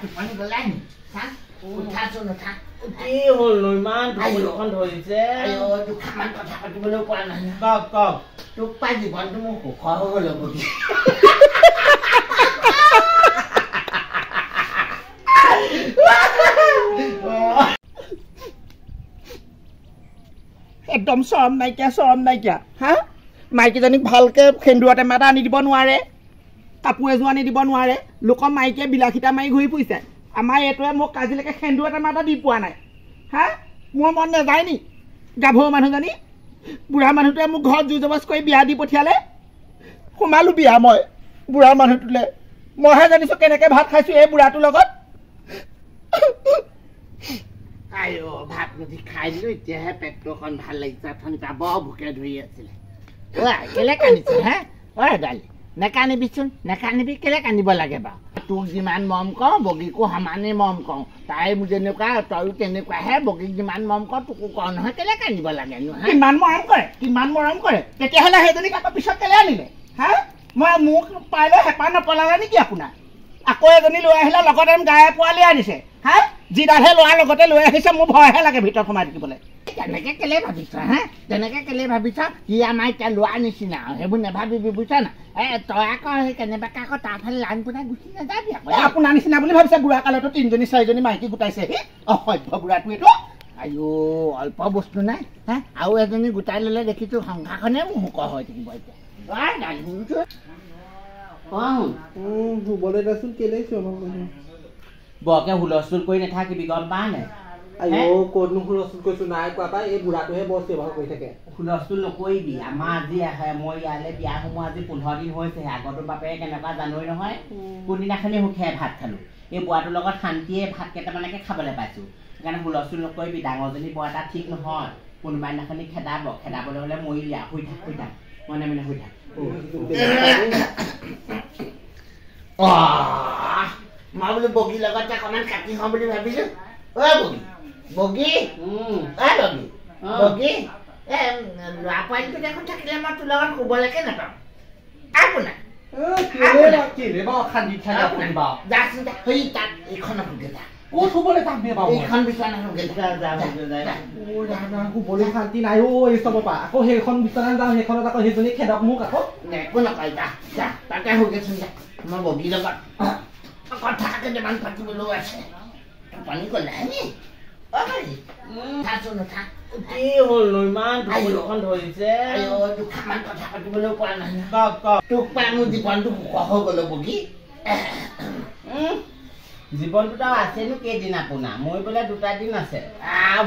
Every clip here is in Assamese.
টোপনি গলাই নি উঠাচোন উঠা কি হ'ল নো ইমান টোপনিখন ধৰিছে দুখামান কথা পাতিবলৈও পৰা নাই কওক কওক তোক পাই জীৱনটো মোৰ সুখ হৈ গ'ল বুলি একদম চৰম নাইকিয়া হা মাইকীজনীক ভালকে সেন্দুৰৰ টেমা এটা আনি দিব নোৱাৰে কাপোৰ এযোৰ আনি দিব নোৱাৰে লোকৰ মাইকীয়ে বিলাসিতা মাৰি ঘূৰি ফুৰিছে আমাৰ এইটোৱে মোক আজিলৈকে সেন্দুৰৰ টেমা এটা দি পোৱা নাই হা মোৰ মন নাযায় নি গাভৰু মানুহজনী বুঢ়া মানুহটোৱে মোক ঘৰত জোৰ জবজ কৰি বিয়া দি পঠিয়ালে সোমালো বিয়া মই বুঢ়া মানুহটোলৈ মইহে জানিছো কেনেকে ভাত খাইছো এই বুঢ়াটোৰ লগত আইঅ ভাত মুঠি খাই দিলো এতিয়াহে পেটটো অকণ ভাল লাগিছে অথনিতা বৰ ভোকে ধৰি আছিলে কেলে কান্দিছে হে দালি নেকান্দিবিচোন নেকান্দিবি কেলে কান্দিব লাগে বাৰু তোক যিমান মৰম কওঁ বগীকো সমানেই মৰম কওঁ তাই যেনেকুৱা তয়ো তেনেকুৱাহে বগীক যিমান মৰম কওঁ তোকো কওঁ নহয় কেলে কান্দিব লাগেনো কিমান মৰম কৰে তেতিয়াহ'লে সেইজনীক আকৌ পিছত কেলে আনিলে হা মই মোক পাই লৈ হেঁপাহ নপলালে নেকি আপোনাৰ আকৌ এজনী লৈ আহিলে লগতে গায়ে পোৱালি আনিছে হা যিডালহে লোৱাৰ লগতে লৈ আহিছে মোৰ ভয়হে লাগে ভিতৰত সোমাই থাকিবলৈ তেনেকে কেলে ভাবিছ হা তেনেকে কেলে ভাবিছ সি আমাৰ এতিয়া লোৱাৰ নিচিনা সেইবোৰ নেভাবিবি বুজিছ না তই আকৌ সেই কেনেবাকে আকৌ তাৰফালে লাইন পোনাই গুচি নাযাবি আকৌ আপোনাৰ নিচিনা বুলি ভাবিছে বুঢ়া কালতো 3জনী 4জনী মাইকী গোটাইছে অসভ্য বুঢ়াটো এইটো আইঅ অল্প বস্তু নাই হা আৰু এজনী গোটাই ল'লে দেখিছো সংসাৰখনে মোৰ শুক হৈ থাকিব এতিয়া শুবলৈ দেচোন কেলেই বৰকে হুলস্থুল কৰি নাথাকিবি গম পা নাই ক'তনো হুলস্থুল কৰিছো নাই কোৱা পাই এই বুঢ়াটোহে বৰ ব্যৱহাৰ কৰি থাকে হুলস্থুল নকৰিবি আমাৰ আজি আহে মই ইয়ালৈ বিয়া সোমোৱা আজি 15 দিন হৈছে আগতো বাপেৰে কেনেকুৱা জানই নহয় কোনদিনাখনি সুখে ভাত খালো এই বুঢ়াটোৰ লগত শান্তিয়ে ভাত কেইটামানকে খাবলৈ পাইছো সেইকাৰণে হুলস্থুল নকৰিবি ডাঙৰজনী বৰ এটা ঠিক নহয় কোনোবা দিনাখনি খেদাবলৈ হ'লে মৰিলিয়া শুই থাক মনে মনে শুই থাক মই বোলো বগীৰ লগত অকণমান কাটি খাওঁ বুলি ভাবিছো বগী ল'ৰা পোৱালিটো দেখোন থাকিলে মই তোৰ লগত শুবলৈকে নাপাওঁ আপোনাৰ শুবলৈ শান্তি নাই এই চবৰ পৰা আকৌ সেইখন বিচনা যাওঁ সেইখনত আকৌ সেইজনী খেদক মোক আকৌ একো নকয় যা তাকে শুকেচোন যা মই বগীৰ লগত কথা কেইটামান পাতিবলৈও আছে পানী কলাই নি কি হ'ল নো ইমান টোপনিখন ধৰিছে দুখামান কথা পাতিবলৈও পৰা নাই কওক কওক তোক পাই মোৰ জীৱনটো সুখ হৈ গ'ল বগী জীৱনটোতো আছেনো কেইদিন আপোনাৰ মৰিবলৈ 2টা দিন আছে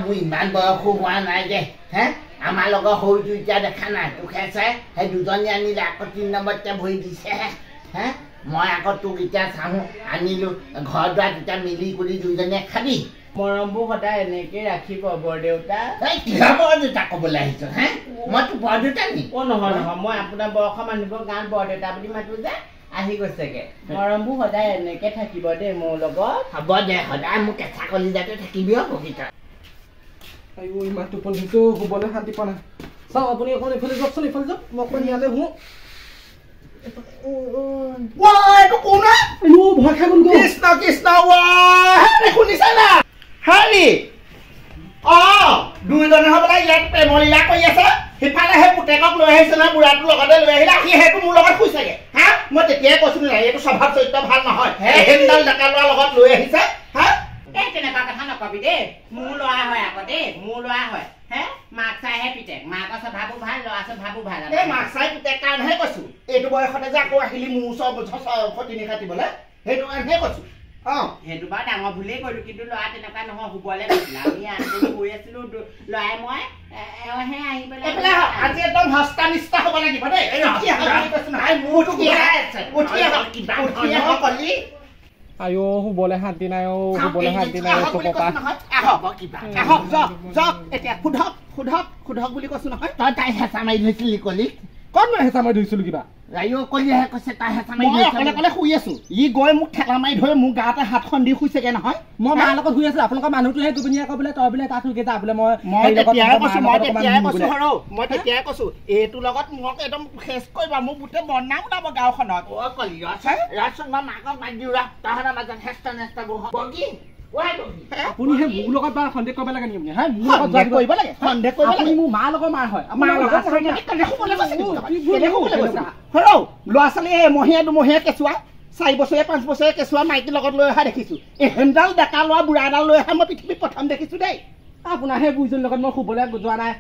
মোৰ ইমান বয়সো হোৱা নাই যে হে আমাৰ লগত সৰুটো এতিয়া দেখা নাই তোকে চাই সেই দুজনী আনিলে আকৌ 3 নম্বৰতে ভৰি দিছে হে মই আকৌ তোক এতিয়া চাওঁ আনিলো ঘৰ দুৱাৰ তেতিয়া মিলি কৰি দুইজনীয়ে খাবি মৰমবোৰ সদায় এনেকে ৰাখিব বৰদেউতা কিহৰ বৰদেউতা ক'বলৈ আহিছ হে মই তোৰ বৰদেউতা নি নহয় মই আপোনাৰ বয়সৰ মানুহবোৰ গাঁৱত বৰদেউতা বুলি মাতো যে আহি গৈছেগে মৰমবোৰ সদায় এনেকে থাকিব দেই মোৰ লগত হ'ব দে সদায় মোৰ কেঁচা কলিজাতে থাকিবি বগীতা ইমান টোপনিটো শুবলৈ শান্তি পোৱা নাই চাওঁ আপুনি অকণ এইফালে যাওকচোন এইফালে যাওক মই অকণ ইয়ালৈ শুওঁ ভয় খাই গ'ল কৃষ্ণ কৃষ্ণ শুনিছা না হাৰি দুইজনে হৈ পেলাই ইয়াত প্ৰেমলীলা কৰি আছে সিফালে সেই পুতেকক লৈ আহিছে নহয় বুঢ়াটোৰ লগতে লৈ আহিলে সি সেইটো মোৰ লগত শুইছেগে হা মই তেতিয়াই কৈছো নাই এইটো স্বভাৱ চৰিত্ৰ ভাল নহয় সেইডাল ডেকা ল'ৰাৰ লগত লৈ আহিছে হা এই তেনেকুৱা কথা নকবি দেই মোৰ ল'ৰা হয় আকৌ দেই মোৰ ল'ৰা হয় হে মাক চাইহে পিতেক মাকৰ স্বভাৱো ভাল ল'ৰা স্বভাৱো ভাল এই মাক চাই পিতেক কাৰণেহে কৈছো এইটো বয়সতে যে আকৌ আহিলি মোৰ ওচৰ সতিনি কাটিবলৈ সেইটো কাৰণেহে কৈছো সেইটো বাৰু ডাঙৰ ভুলেই কৰিলো কিন্তু ল'ৰা তেনেকুৱা নহয় শুবলৈ গৈছিল আমি আনজনী শুই আছিলো ল'ৰাই মই আহি পেলাই আজি একদম হস্তা নিষ্ঠা হ'ব লাগিব দেই আইঅ শুবলৈ শান্তি নাই শুবলৈ শান্তি নাই এতিয়া সোধক বুলি কৈছো নহয় তই তাই হেঁচা মাৰি ধৰিছিলি কলি ক'ত মই হেঁচা মাৰি ধৰিছিলোঁ কিবা ৰাইও কলিয়াহে কৈছে তাই হেঁচা মাৰি মই অকলে অকলে শুই আছো ই গৈ মোক ঠেলা মাৰি ধৰি মোৰ গাতে হাতখন দি শুইছেগে নহয় মই মাৰ লগত শুই আছো আপোনালোকৰ মানুহটোহে গোপনীয় আকৌ বোলে তই বোলে তাত শুই যা বোলে মই তেতিয়াই কৈছো এইটোৰ লগত মোক একদম শেষ কৰিবা মোক গোটেই বদনাম ওলাব গাঁওখনত ৰাচোন মই মাকক মাৰি দিওঁ ৰা তাহাঁতৰ মাজত হেষ্টা নেষ্টা বগী আপুনি সেই মোৰ লগত বা সন্দেহ কৰিব লাগে নেকি হা মোৰ লগত কৰিব লাগে সন্দেহ কৰিব লাগে মোৰ মাৰ লগত মাৰ হয় মাৰ লগত ল'ৰা ছোৱালী মহিয়া দুমহীয়া কেঁচুৱা 4 বছৰীয়া 5 বছৰীয়া কেঁচুৱা মাইকীৰ লগত লৈ অহা দেখিছো এই হেণ্ডাল ডেকা লোৱা বুঢ়া এডাল লৈ অহা মই পৃথিৱীত প্ৰথম দেখিছো দেই আপোনাৰ সেই বুঢ়ীজনীৰ লগত মই শুবলৈ যোৱা নাই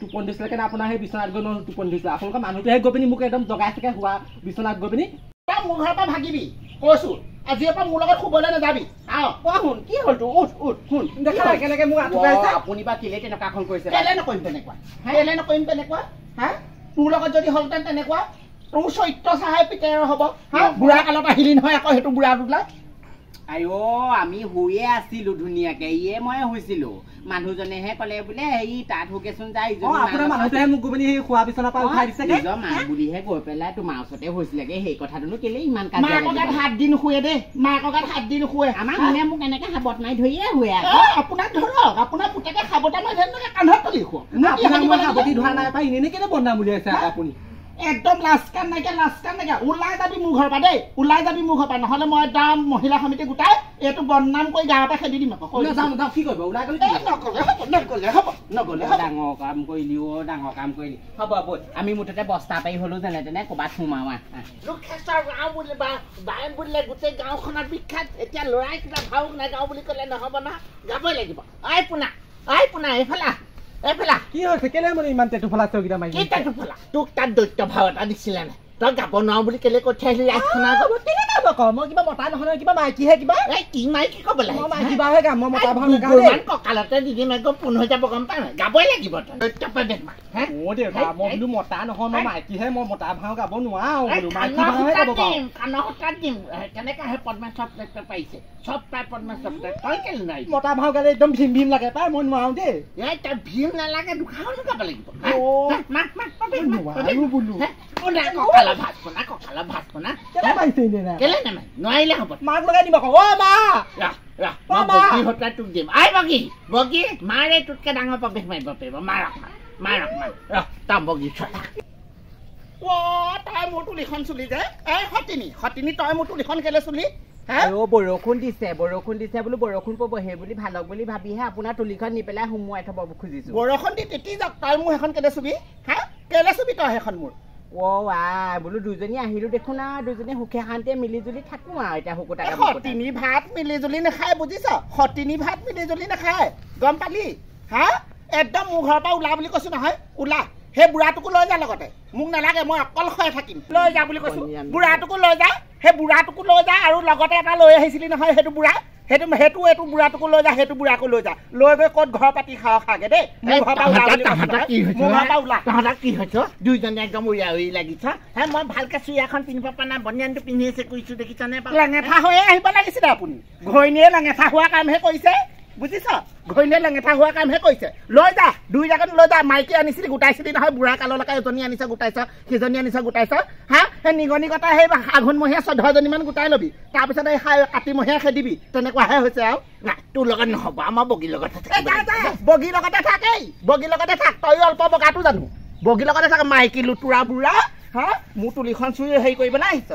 টোপনি দিছিলে কাৰণে আপোনাৰ সেই বিচনাত গৈ টোপনি দিছিলে আপোনালোকৰ মানুহটোহে গৈ পিনি মোক একদম জগাই থাকে হোৱা বিচনাত গৈ পিনি মোৰ ঘৰৰ পৰা ভাগিবি কৈছো আজিৰ পৰা মোৰ লগত শুবলৈ নাযাবি শুন কি হ'ল তোৰ উঠ শুন দেখা কেনেকে মোক আঁঠুকাইছে আপুনি বা কেলে তেনেকুৱাখন কৰিছে কেলে নকৰিম তেনেকুৱা হা তোৰ লগত যদি হ'লহেঁতেন তেনেকুৱা তোৰ চৰিত্ৰ চাহাই পিতেৰ হ'ব হা বুঢ়া কালত আহিলি নহয় আকৌ সেইটো বুঢ়া তোলা আইও আমি শুয়ে আছিলো ধুনীয়াকে ইয়ে মই শুইছিলো মানুহজনেহে ক'লে বোলে হেৰি তাত শুকেচোন যায় আপোনাৰ মানুহটোহে মোক গৈ পিনি সেই খোৱা বিচনাৰ পৰা উঠাই দিছে নিজৰ মাক বুলিহে গৈ পেলাই তোমাৰ ওচৰতে হৈছিলেগে সেই কথাটোনো কেলে ইমান মাকৰ গাত হাত দি নুশুৱে দেই মাকৰ গাত হাত দি নুশুৱে আমাৰ কোনে মোক এনেকে সাবত মাৰি ধৰিয়ে শুৱে আপোনাক ধৰক আপোনাৰ পুতেকে সাবতা মাৰি ধৰি কান্ধত তুলি শুৱ সাবতি ধৰা নাই পাই এনেই কেনে বদনাম উলিয়াইছে আপুনি একদম লাজকান নাইকিয়া ওলাই যাবি মোৰ ঘৰৰ পৰা দেই ওলাই যাবি মোৰ ঘৰৰ পৰা নহ'লে মই একদম মহিলা সমিতি গোটাই এইটো বদনাম কৰি গাঁৱৰ পৰা খেদি দিম আকৌ যাওঁ কি কৰিব ওলাই গ'লে নগ'লে ডাঙৰ কাম কৰিলি ডাঙৰ কাম কৰিলি হ'ব বৈ আমি মুঠতে বস্তা পাৰি হ'লো যেনে তেনে ক'ৰবাত সোমাওঁ বুলিলে গোটেই গাঁওখনত বিখ্যাত এতিয়া ল'ৰাই কিবা ভাওক নাই গাঁও বুলি ক'লে নহ'ব নহয় যাবই লাগিব পোনা এইফালা কি হৈছে কেলে মানে ইমান টেটু ফলা চৌকিটা মাৰি তোক তাত দৈত্য ভাও এটা দিছিলে নাই তই গাব নোৱাৰো বুলি কেলে কৈ থৈ আহিলি ৰাজখনৰ মই কিবা মতা নহয় কিবা মাইকীহে কিবা কি মাইকী ক'ব লাগে মাইকী বাহে গাম মই মতা ভাও নাগাওঁ কঁকালতে দি দিম একদম পোন হৈ যাব গম পাই গাবই লাগিব তই দৈত্য প্ৰদেশ মা মই বোলো মতা নহয় মই মাইকীহে মই মতা ভাও গাব নোৱাৰো কাণৰ সূতাত দিম কেনেকে আহে পদ্মাচব পাইছে চব পাই পদ্মাচব তই কেলে নাই মতা ভাও গালে একদম ভীম ভীম লাগে পাই মই নোৱাৰো দেই তই ভীম নালাগে দুখাও গাব লাগিব নোৱাৰিলে হ'ব মাক লগাই দিম আকৌ তোক দিম আই বগী মাৰে তোতকে ডাঙৰ প্ৰৱেশ মাৰিব পাৰিব মাৰক তই বগী তই মোৰ তুলিখন চুলি যে সতিনী তই মোৰ তুলিখন কেলে চুলি বৰষুণ দিছে বোলো বৰষুণ পব সেই বুলি ভালক বুলি ভাবিহে আপোনাৰ তুলিখন নি পেলাই সোমোৱাই থব খুজিছো বৰষুণ দি তিতি যাওক তই মোৰ সেইখন কেলে চুবি কেলে চুবি তই সেইখন মোৰ বোলো দুজনী আহিলো দেখোন আৰু দুজনী সুখে শান্তিয়ে মিলি জুলি থাকো আৰু এতিয়া সতিনী ভাত মিলি জুলি নাখায় বুজিছ সতিনী ভাত মিলি জুলি নাখায় গম পালি একদম মোৰ ঘৰৰ পৰা ওলা বুলি কৈছো নহয় ওলা সেই বুঢ়াটোকো লৈ যা লগতে মোক নালাগে মই অকল খোৱাই থাকিম লৈ যা বুলি কৈছো বুঢ়াটোকো লৈ যা সেই বুঢ়াটোকো লৈ যা আৰু লগতে এটা লৈ আহিছিলি নহয় সেইটো বুঢ়া সেইটো এইটো বুঢ়াটোকো লৈ যা সেইটো বুঢ়াকো লৈ যা লৈ গৈ ক'ত ঘৰ পাতি খাওঁ খাগে দেই কি হৈছ দুইজনে একদম উৰিয়া উৰি লাগিছ মই ভালকে চুৰিয়াখন পিন্ধিব পৰা নাই বনিয়ানটো পিন্ধিছে কৰিছো দেখিছনে লেঙেঠা হৈয়ে আহিব লাগিছিলে আপুনি ঘৈণীয়ে লেঙেঠা হোৱা কামহে কৰিছে বুজিছ ঘৈণীয়ে লেঙেঠা হোৱা কামহে কৰিছে লৈ যা দুই জেগাত লৈ যা মাইকী আনিছিলি গোটাইছিলি নহয় বুঢ়া কাললৈকে এজনী আনিছ গোটাইছ সিজনী আনিছ গোটাইছ সেই নিগনি গতা সেই আঘোণমহীয়া 14জনীমান গোটাই ল'বি তাৰপিছত এই কাতিমহীয়া খেদিবি তেনেকুৱাহে হৈছে আৰু তোৰ লগত নহ'ব আমাৰ বগীৰ লগতে বগীৰ লগতে থাক তই অল্প বগাটো জানো বগীৰ লগতে থাক মাইকী লুতুৰা বুঢ়া মোৰ তুলিখন চুই হেৰি কৰিবলৈ আহিছ